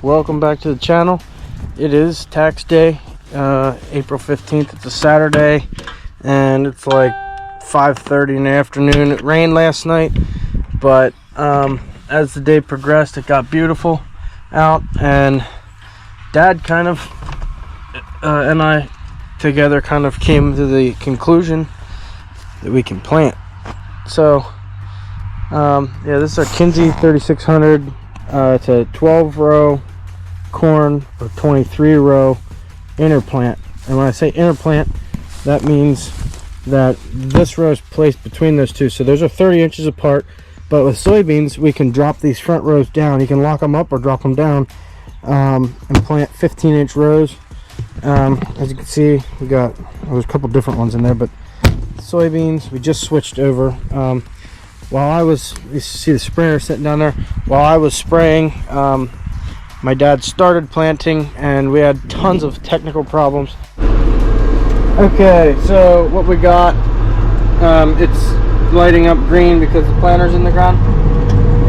Welcome back to the channel. It is tax day, April 15th. It's a Saturday and it's like 5:30 in the afternoon. It rained last night, but as the day progressed, it got beautiful out, and Dad kind of and I together kind of came to the conclusion that we can plant. So yeah, this is our Kinsey 3600. It's a 12 row corn or 23 row interplant, and when I say interplant, that means that this row is placed between those two, so those are 30 inches apart. But with soybeans, we can drop these front rows down. You can lock them up or drop them down, and plant 15-inch rows. As you can see, we got, there's a couple different ones in there, but soybeans we just switched over. While I was, you see the sprayer sitting down there, while I was spraying, my dad started planting and we had tons of technical problems. Okay, so what we got, it's lighting up green because the planter's in the ground.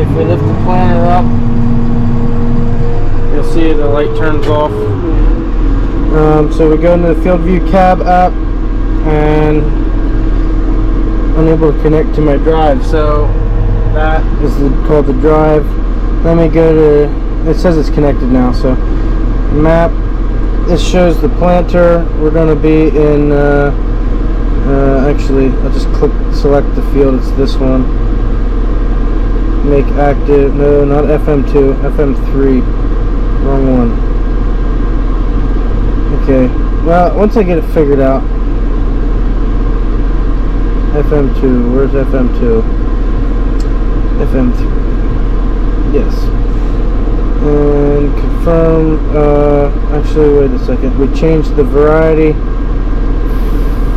If we lift the planter up, you'll see the light turns off. So we go into the Field View Cab app and unable to connect to my drive, so that is called the drive. Let me go to, it says it's connected now, so map, this shows the planter. We're going to be in actually I'll just select the field. It's this one, make active, no, not FM2, FM3, wrong one. Okay, well, once I get it figured out. FM2, where's FM2? FM3, yes. And confirm, actually wait a second, we changed the variety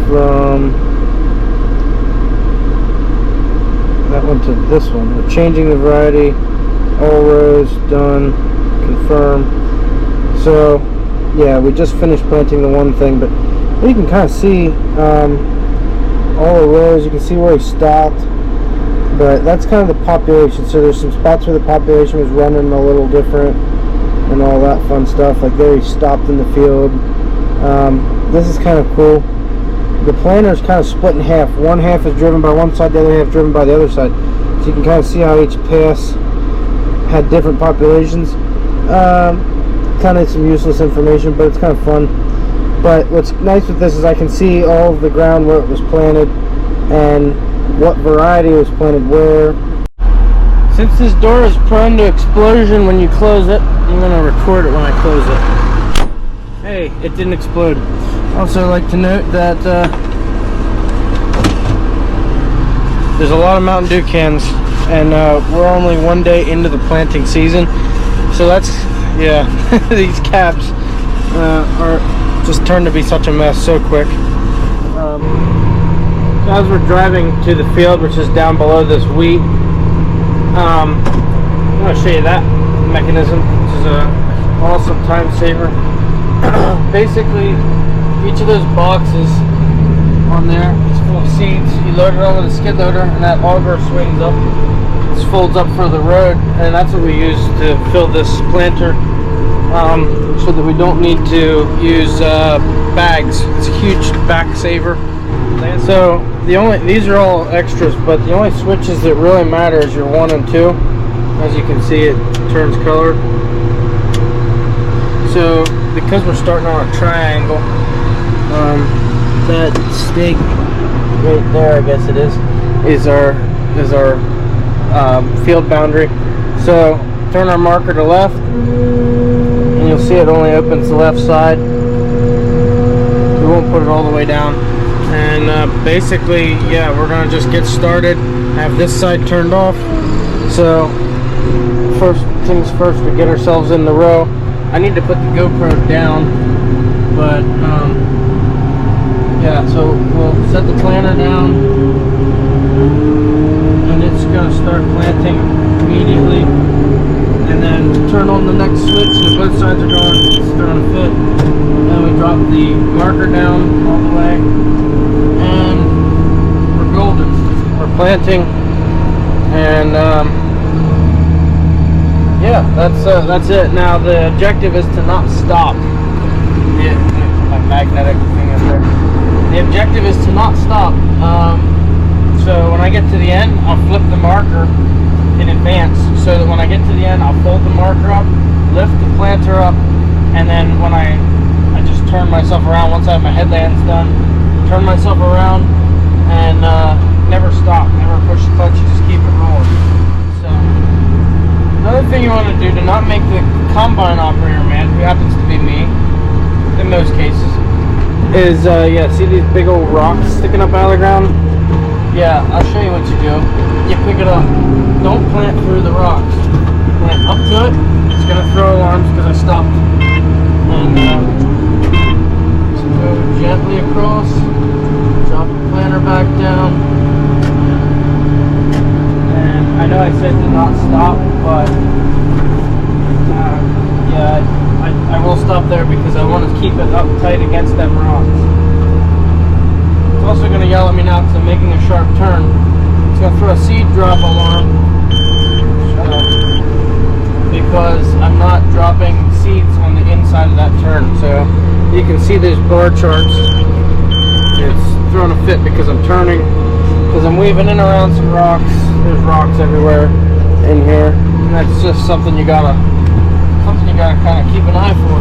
from that one to this one. We're changing the variety, all rows done, confirm. So yeah, we just finished planting the one thing, but you can kind of see all the rows. You can see where he stopped, but that's kind of the population. So there's some spots where the population was running a little different and all that fun stuff. Like there he stopped in the field. This is kind of cool. The planter is kind of split in half. One half is driven by one side, the other half driven by the other side. So you can kind of see how each pass had different populations. Kind of some useless information, but it's kind of fun. But what's nice with this is I can see all of the ground where it was planted and what variety was planted where. Since this door is prone to explosion when you close it, I'm going to record it when I close it. Hey, it didn't explode. Also, I'd like to note that there's a lot of Mountain Dew cans, and we're only one day into the planting season. So that's, yeah, these cabs are just turned to be such a mess so quick. So as we're driving to the field, which is down below this wheat, I'm going to show you that mechanism, which is an awesome time saver. Basically, each of those boxes on there is full of seeds. You load it on with a skid loader, and that auger swings up. This folds up for the road, and that's what we use to fill this planter. So that we don't need to use bags. It's a huge back saver. So these are all extras, but the only switches that really matter is your 1 and 2. As you can see, it turns color. So because we're starting on a triangle, that stake right there, I guess it is our field boundary. So turn our marker to left, and you'll see it only opens the left side. won't put it all the way down. And basically, yeah, we're gonna just get started. Have this side turned off. So first things first, we get ourselves in the row. I need to put the GoPro down, but yeah, so we'll set the planter down, and it's gonna start planting immediately. And then turn on the next switch, and both sides are going, it's throwing a fit. Then we drop the marker down all the way, and we're golden. We're planting, and yeah, that's it. Now the objective is to not stop. My magnetic thing up there. The objective is to not stop. So when I get to the end, I'll flip the marker in advance, so that when I get to the end, I'll fold the marker up, lift the planter up, and then when I just turn myself around once I have my headlands done, turn myself around, and never stop, never push the clutch, you just keep it rolling. So another thing you want to do to not make the combine operator mad, who happens to be me in most cases, is yeah, see these big old rocks sticking up out of the ground? Yeah, I'll show you what you do. You pick it up. Don't plant through the rocks. Plant up to it. It's going to throw alarms because I stopped. And just go gently across. Drop the planter back down. And I know I said to not stop, but yeah, I will stop there because I want to keep it up tight against them rocks. It's also going to yell at me now because I'm making a sharp turn. It's going to throw a seed drop alarm. Shut up. Because I'm not dropping seeds on the inside of that turn. So you can see these bar charts. It's throwing a fit because I'm turning. Because I'm weaving in around some rocks. There's rocks everywhere in here. And that's just something you gotta kind of keep an eye for.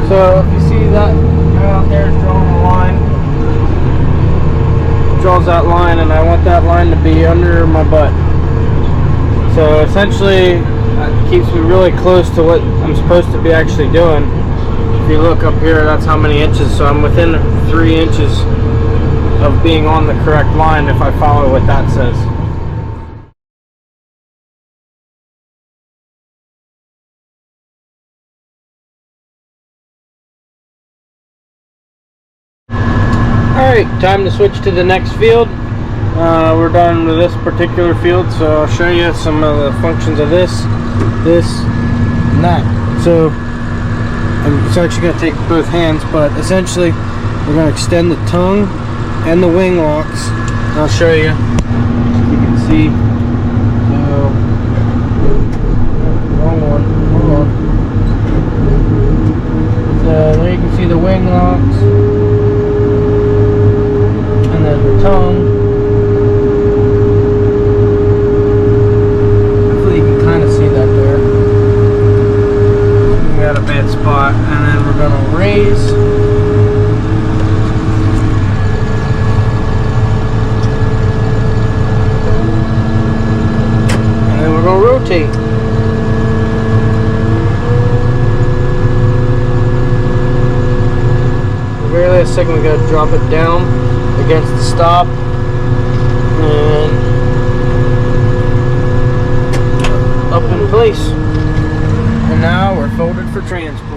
So if you see that guy out there drawing a line, draws that line, and I want that line to be under my butt. So essentially that keeps me really close to what I'm supposed to be actually doing. If you look up here, that's how many inches, so I'm within 3 inches of being on the correct line if I follow what that says. Alright, time to switch to the next field. We're done with this particular field, so I'll show you some of the functions of this, and that. So it's actually going to take both hands, but essentially we're going to extend the tongue and the wing locks. And I'll show you. You can see. So, wrong one. Hold on. So there you can see the wing locks. And then the tongue. Hopefully you can kind of see that there. We got a bad spot. And then we're going to raise. And then we're going to rotate. The very last second we got to drop it down against the stop, and up in place. And now we're folded for transport.